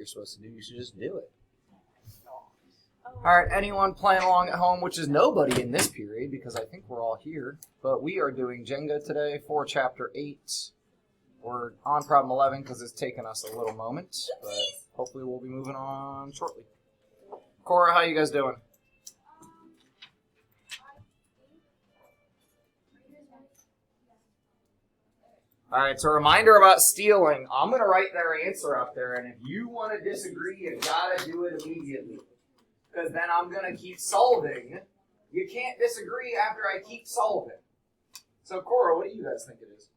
supposed to do. You should just do it. All right, anyone playing along at home, which is nobody in this period because I think we're all here, but we are doing Jenga today for Chapter 8. We're on problem 11 because it's taken us a little moment, but hopefully we'll be moving on shortly. Cora, how you guys doing? All right, so a reminder about stealing. I'm going to write their answer up there, and if you want to disagree, you got to do it immediately. Because then I'm going to keep solving. You can't disagree after I keep solving. So, Cora, what do you guys think it is?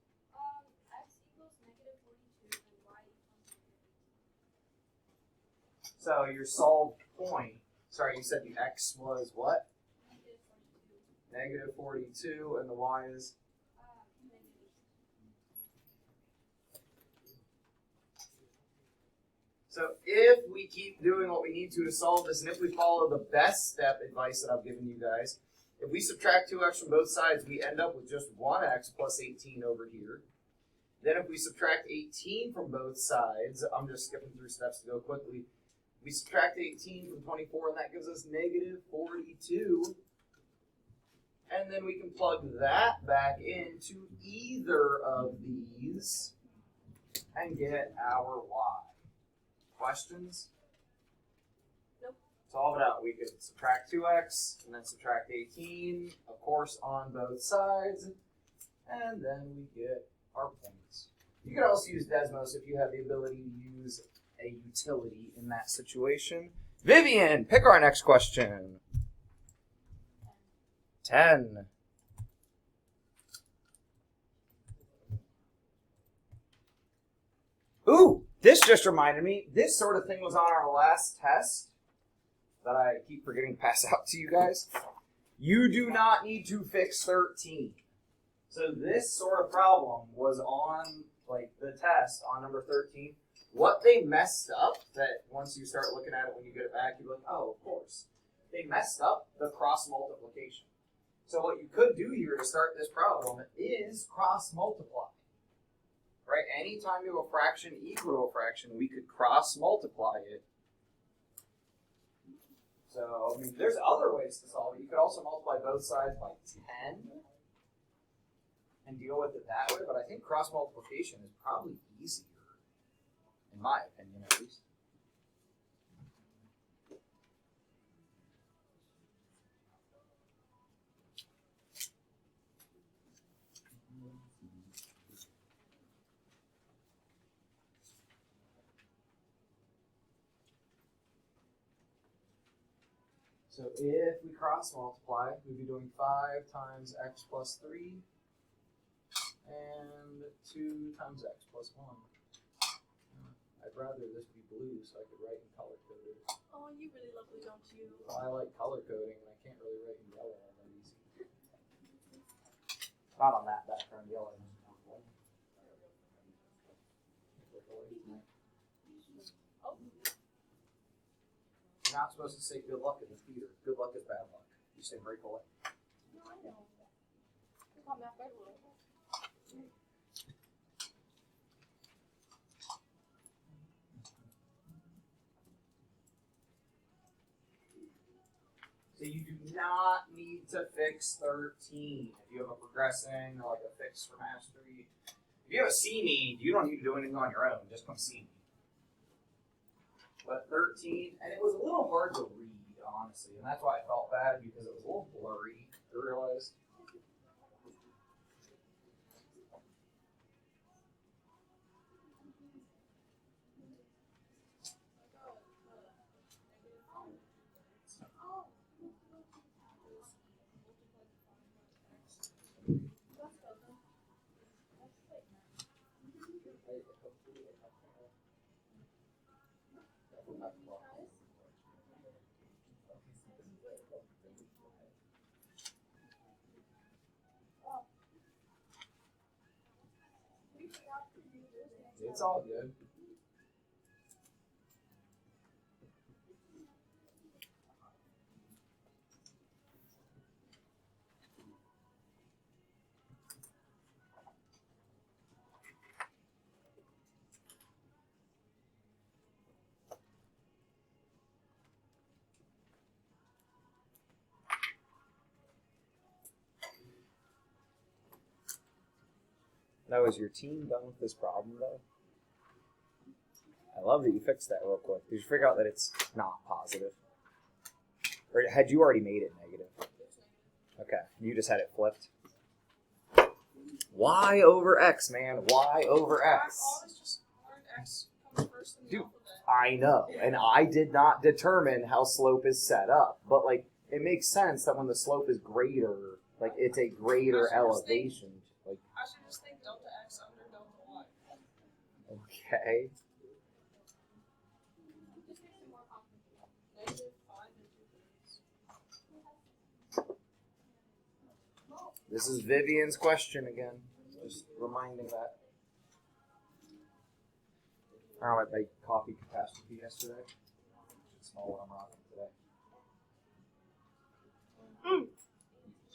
X equals -42 and y equals So, your solved point, sorry, you said the x was what? -42. -42, and the y is? So if we keep doing what we need to solve this, and if we follow the best step advice that I've given you guys, if we subtract 2x from both sides, we end up with just 1x plus 18 over here. Then if we subtract 18 from both sides, I'm just skipping through steps to go quickly. We subtract 18 from 24, and that gives us -42. And then we can plug that back into either of these and get our y. Questions? Nope. Solve it out. We could subtract 2x and then subtract 18, of course, on both sides. And then we get our points. You could also use Desmos if you have the ability to use a utility in that situation. Vivian, pick our next question. 10. Ooh! This just reminded me, this sort of thing was on our last test that I keep forgetting to pass out to you guys. You do not need to fix 13. So this sort of problem was on the test on number 13. What they messed up, that once you start looking at it when you get it back, you're like, oh, of course. They messed up the cross multiplication. So what you could do here to start this problem is cross multiply. Right? Anytime you have a fraction equal to a fraction, we could cross multiply it. So, I mean, there's other ways to solve it. You could also multiply both sides by 10 and deal with it that way, but I think cross multiplication is probably easier, in my opinion at least. So if we cross multiply, we'd be doing 5 times x plus 3 and 2 times x plus 1. I'd rather this be blue so I could write in color coded. Oh, you really love blue, don't you? Well, I like color coding and I can't really write in yellow all that easy. Not on that background, yellow. Oh. You're not supposed to say good luck in the theater. Good luck is bad luck. You say break away. No, I know. You caught me off guard a little. So you do not need to fix 13. If you have a progressing or like a fix for mastery. If you have a C need, you don't need to do anything on your own. Just come see me. But 13, and it was a little hard to read, honestly, and that's why I felt bad because it was a little blurry, I realized. It's all good. Now, is your team done with this problem, though? I love that you fixed that real quick. Did you figure out that it's not positive? Or had you already made it negative? Okay, you just had it flipped. Y over X, man. Y over X. I always just learned X comes first in the Dude. alphabet. I know, and I did not determine how slope is set up, but like it makes sense that when the slope is greater, like it's a greater elevation. Like I should just think delta X under delta Y. okay, Just makes it more complicated. -5 and 2/3. this is Vivian's question again. Just reminding that. I don't know, my coffee catastrophe yesterday. It's small what I'm rocking today.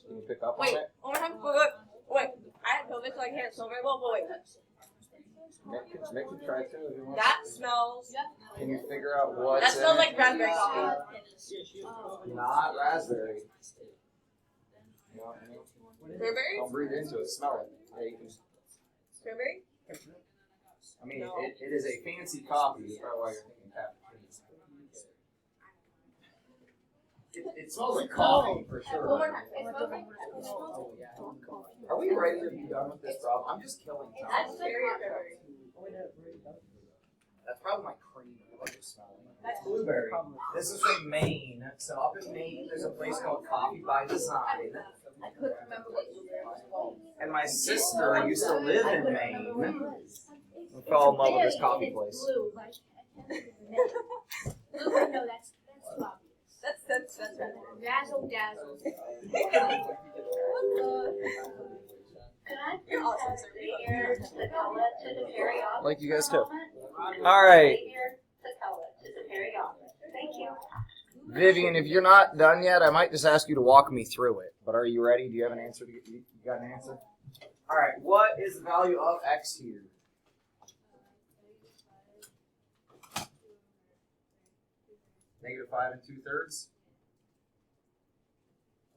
Can you pick up Wait, on it? one more time. Wait. I had COVID, so I can't smell very well. But wait, Nick can try too if you want. that smells. Can you figure out what? That smells like raspberry coffee. Not raspberry. You know what I mean? Cranberry? Don't breathe into it. Smell it. Yeah, you can. Cranberry? I mean, No. it is a fancy coffee. That's probably why you're thinking cappuccino. It smells like coffee for sure. One more time. It smells like Are we ready to be done with this problem? I'm just killing time. That's very cranberry. That's probably my cream. I like smelling. That's blueberry. This is from Maine. So up in Maine, there's a place called Coffee by Design. I couldn't remember what blueberry was called. And my sister used to live in Maine. We fell in love with this coffee place. blue, like blue. No, that's too obvious. That's Razzle dazzle. Can I You're awesome, sir. here to the color to the very office? Like you guys too. All All right. Here to color to the very office. Thank you. Vivian, if you're not done yet, I might just ask you to walk me through it. But are you ready? Do you have an answer? You got an answer? All right. What is the value of x here? -5 2/3.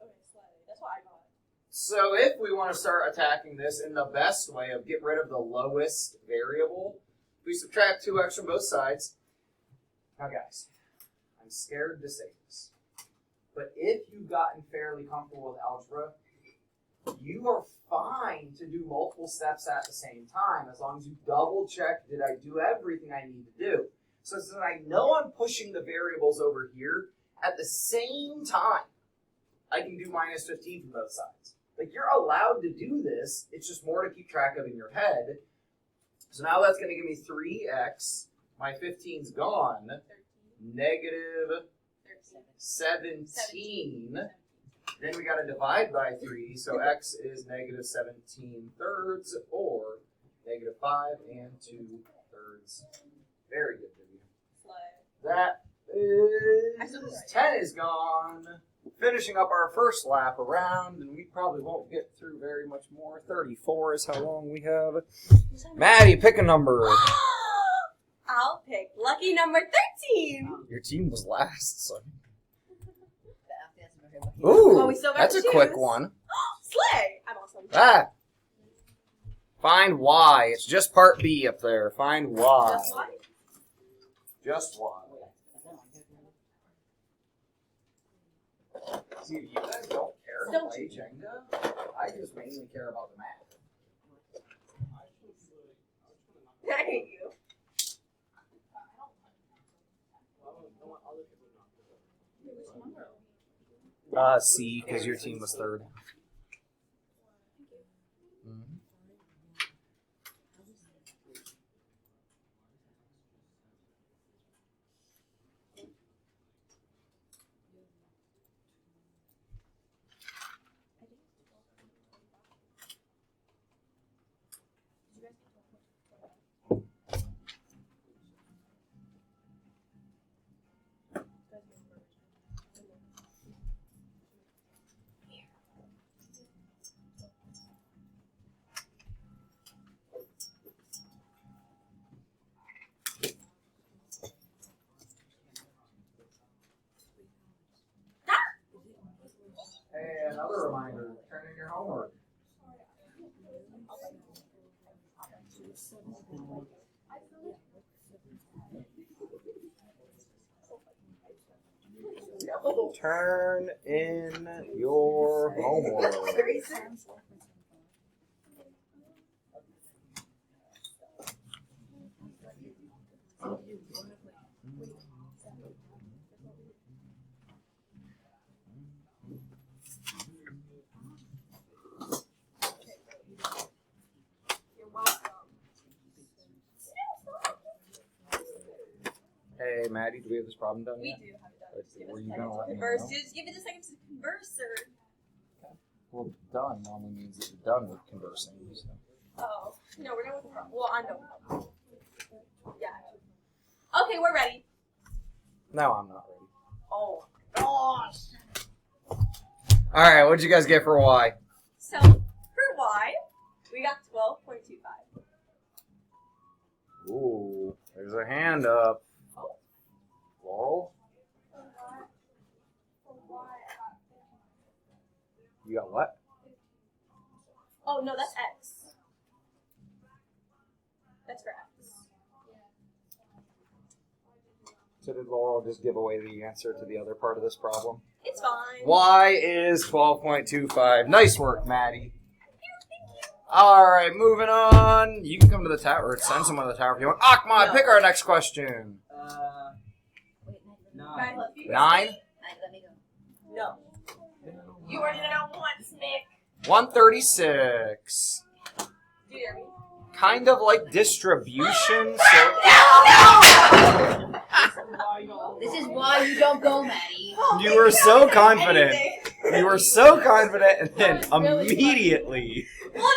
Okay, slightly. That's what I got. So if we want to start attacking this in the best way of get rid of the lowest variable, we subtract 2x from both sides. Now guys, I'm scared to say this, but if you've gotten fairly comfortable with algebra, you are fine to do multiple steps at the same time as long as you double check, did I do everything I need to do? So since I know I'm pushing the variables over here, at the same time, I can do -15 from both sides. Like, you're allowed to do this. It's just more to keep track of in your head. So now that's going to give me 3x. My 15's gone. -17. Then we got to divide by 3. So x is -17/3 or -5 and 2/3. Very good, Vivian. Slide. That is 10 is gone. Finishing up our first lap around, and we probably won't get through very much more. 34 is how long we have. Maddie, pick a number. I'll pick lucky number 13. Your team was last, so. Well, Ooh, we still got that's to a quick choose. one. Slay. I'm awesome. Ah. Find Y. It's just part B up there. Find Y. Just one? Just Y. See, if you guys don't care to Don't play Jenga, I just mainly care about the math. I hate you. C, because your team was third. Mhm. Turn in your homework. Hey, Maddie, do we have this problem done We yet? do have it done. Let's see, Give us were a you second gonna to let me converse. know? Just give it a second to converse, sir. Well, done normally means that you're done with conversing. So. Oh. No, we're done with the problem. Well, I'm done with the problem. Yeah. Okay, we're ready. No, I'm not ready. Oh my gosh. All right, what'd you guys get for Y? So, for Y, we got 12.25. Ooh, there's a hand up. Oh. Laurel, you got what? Oh, no, that's X. That's for X. So did Laurel just give away the answer to the other part of this problem? It's fine. Y is 12.25. Nice work, Maddie. All right, moving on. You can come to the tower, or send someone to the tower if you want. Ahmad, No. pick our next question. Nine. 9? Let me go. No. You already know once, Nick. 136. Do you hear me? Kind of like distribution. So This is why you don't go, Maddie. you were so confident. You were so confident, and then immediately. Well, no.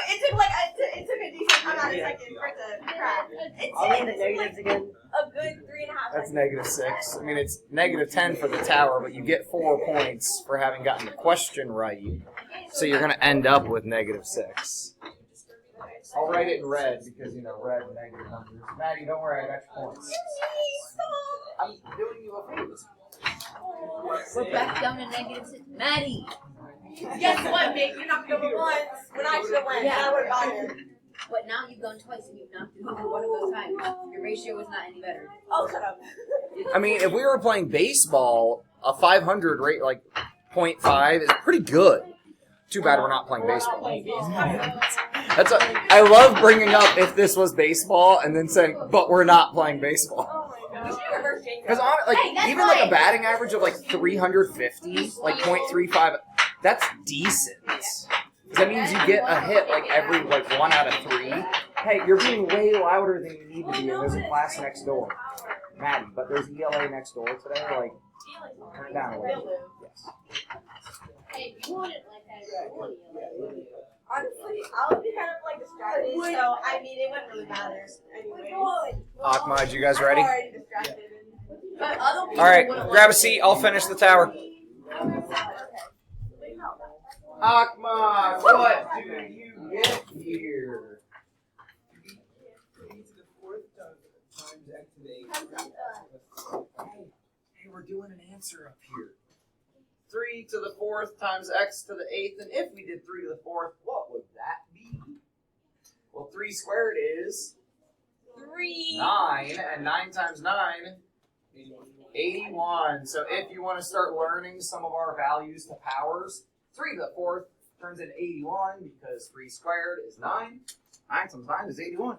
It took like it took a decent amount of seconds for it to crack. I'll leave the It negatives took again. a good 3.5 That's seconds. -6. I mean, it's -10 for the tower, but you get 4 points for having gotten the question right. So you're going to end up with -6. I'll write it in red because, you know, red negative numbers. Maddie, don't worry, I got your points. I'm doing you a favor. We're back down to -6. Maddie! Guess what, Nick? You knocked over once when I should have went. Yeah. I would have gotten. But now you've gone twice and you've knocked it over one of those times. Your ratio was not any better. Oh, shut up. I mean, if we were playing baseball, a 500 rate, like 0.5, is pretty good. Too bad we're not playing baseball. I love bringing up if this was baseball and then saying, but we're not playing baseball. Oh my god. We should reverse Jenga. Because Hey, that's even like a fine. batting average of like 350, like 0.35, that's decent. 'Cause that means you get a hit like every like 1 out of 3. Hey, you're being way louder than you need to be, and there's a class next door, Maddie. But there's ELA next door today. Like, turn it down a little. Yes. Honestly, I would be kind of like distracted, so I mean, it wouldn't really matter anyway. Ahmad, you guys ready? I'm already distracted. But other people All right, wouldn't grab a want seat. I'll finish the tower. Ahmad, what do you get here? Hey, we're doing an answer up here. 3 to the 4th times x to the 8th, and if we did 3 to the 4th, what would that be? Well, 3 squared is 3. 9, and 9 times 9, 81. So if you want to start learning some of our values to powers, 3 to the 4th turns into 81 because 3 squared is 9. 9 times 9 is 81.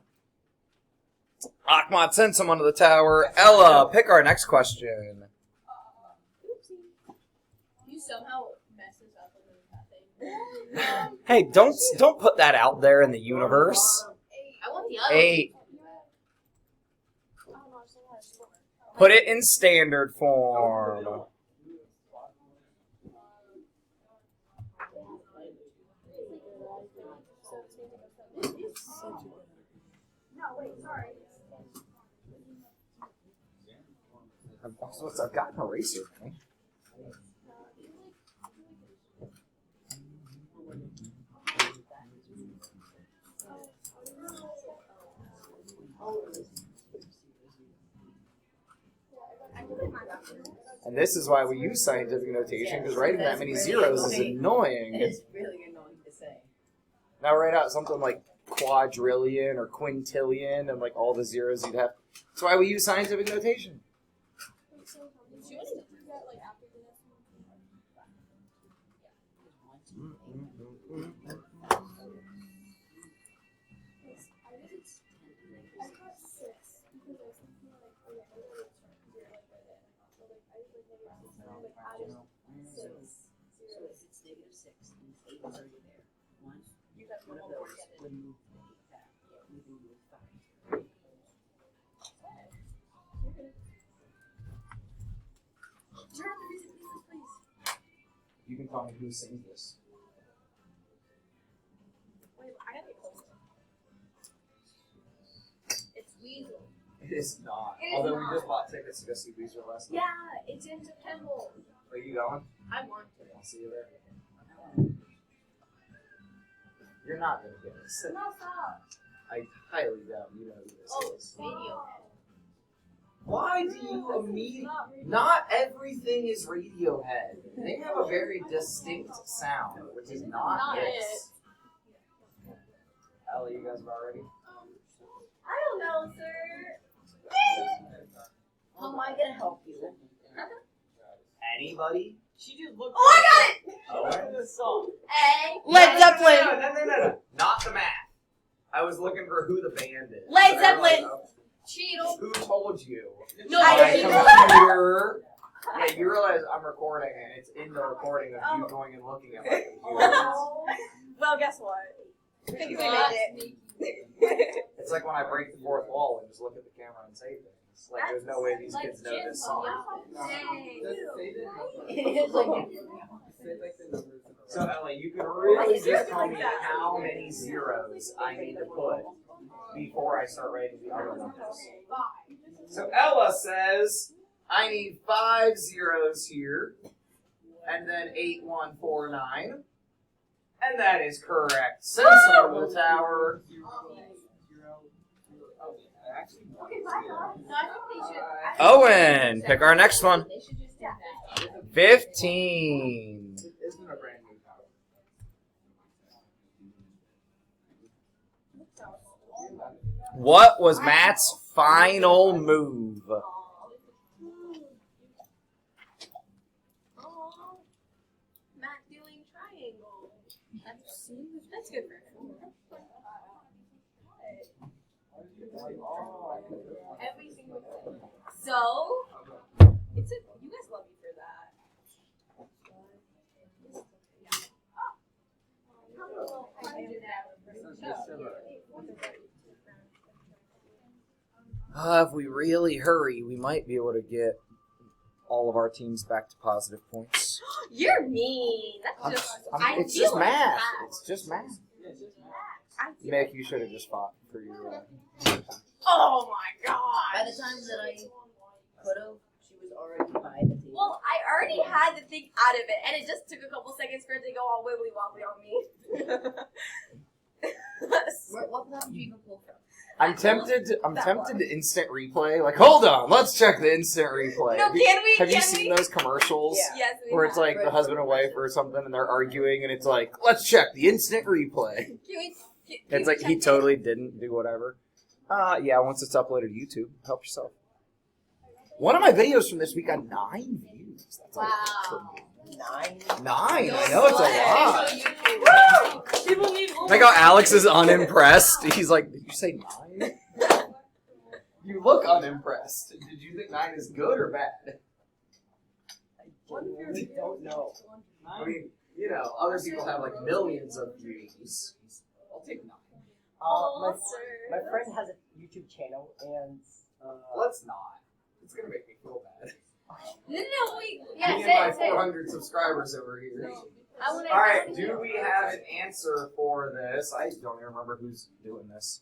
Ahmad, send someone to the tower. Ella, pick our next question. You somehow messes up with that thing. Hey, don't put that out there in the universe. I want the other 8. Put it in standard form. No, wait, sorry. I've got an eraser. Man. And this is why we use scientific notation, because writing that many zeros is annoying. It's really annoying to say. Now write out something like quadrillion or quintillion and like all the zeros you'd have. That's why we use scientific notation. It's -6 and 8 is already there. One of those would move that. Moving with 5. Turn on the music, please. You can tell me who sings this. Wait, I gotta get close. It's Weasel. It is not. It is Although not. we just bought tickets to go see Weezer last night. Yeah, it's in September. Are you going? I want to. I'll see you there. You're not gonna get this. No, stop. I highly doubt you know who this Oh, is. video. Why do you immediately? Not everything is Radiohead. They have a very distinct sound, which is not this. Ellie, you guys about ready? I don't know, sir. How am I gonna help you? Anybody? She just looked. Oh, I got it! Owen? The song. Hey. Led Zeppelin. No. Not the math. I was looking for who the band is. Led Zeppelin. Cheeto. Who told you? No, I My didn't. computer. Yeah, you realize I'm recording and it's in the recording of you going and looking at my computer. Oh. Well, guess what? I think we made it. It's like when I break the fourth wall and just look at the camera and say things. Like there's no way these kids know this song. It's like So Ellie, you can really just tell me how many zeros I need to put before I start writing the other numbers. So Ella says I need 5 zeros here, and then 8149, and that is correct. Citizen of the tower. No, I think they should. Owen, pick our next one. They should just do that. 15. Isn't a brand new tower. What was Matt's final move? Oh, Matt doing triangle. That's good for him. Every single thing. So, it's a, you guys love me for that. If we really hurry, we might be able to get all of our teams back to positive points. You're mean. That's It's just math. It's just math. Mick, you should have just fought for your. Oh my god. by the time that I could have, she was already by the table. Well, I already had the thing out of it, and it just took a couple seconds for it to go all wibbly wobbly on me. What level do you even pull from? I'm tempted to instant replay. Like, hold on, let's check the instant replay. No, can we? Have you Can seen we? those commercials? Yeah. Yes, we Where it's have. like the husband and wife or something, and they're arguing, and it's like, let's check the instant replay. Can we? Can It's we like check he it? totally didn't do whatever. Yeah, once it's uploaded to YouTube, help yourself. One of my videos from this week got 9 views. That's a lot for Wow. me. 9? 9. I know it's a lot. Woo! People need. Like how Alex is unimpressed. He's like, did you say 9? You look unimpressed. Did you think 9 is good or bad? I genuinely don't know. I mean, you know, other people have like millions of views. I'll take 9. My, sir. my friend has a YouTube channel, and Let's not. It's gonna make me feel bad. No, wait. Yeah, Me say and it, my say it. 400 subscribers over here. I wanna- All right, do we have an answer for this? I don't even remember who's doing this.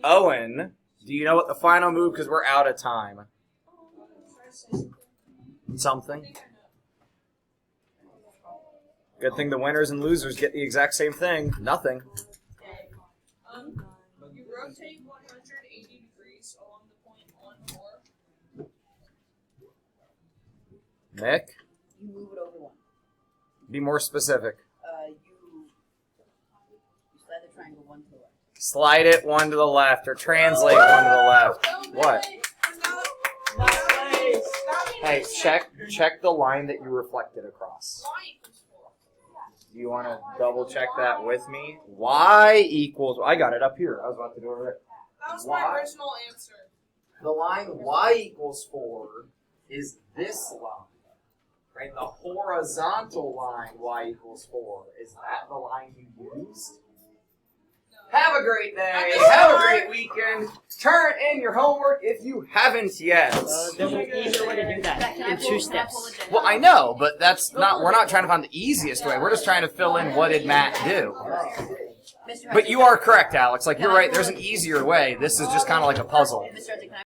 Owen, do you know what the final move? Because we're out of time. Something. Good thing the winners and losers get the exact same thing. Nothing. You rotate 180 degrees along the point 1, 4. Nick, You move it over one. be more specific. You slide the triangle one to the left. Slide it one to the left, or translate one to the left. What? Hey, check the line that you reflected across. Do you want to double check that with me? Y equals. I got it up here. I was about to do it over there. That was my original answer. The line y equals 4 is this line. Right? The horizontal line y equals 4. Is that the line you used? Have a great day. Have a great weekend. Turn in your homework if you haven't yet. There's an easier way to do that in 2 steps. Well, I know, but that's not. We're not trying to find the easiest way. We're just trying to fill in what did Matt do. But you are correct, Alex. Like, you're right. There's an easier way. This is just kind of like a puzzle. Mr. Hudson, can I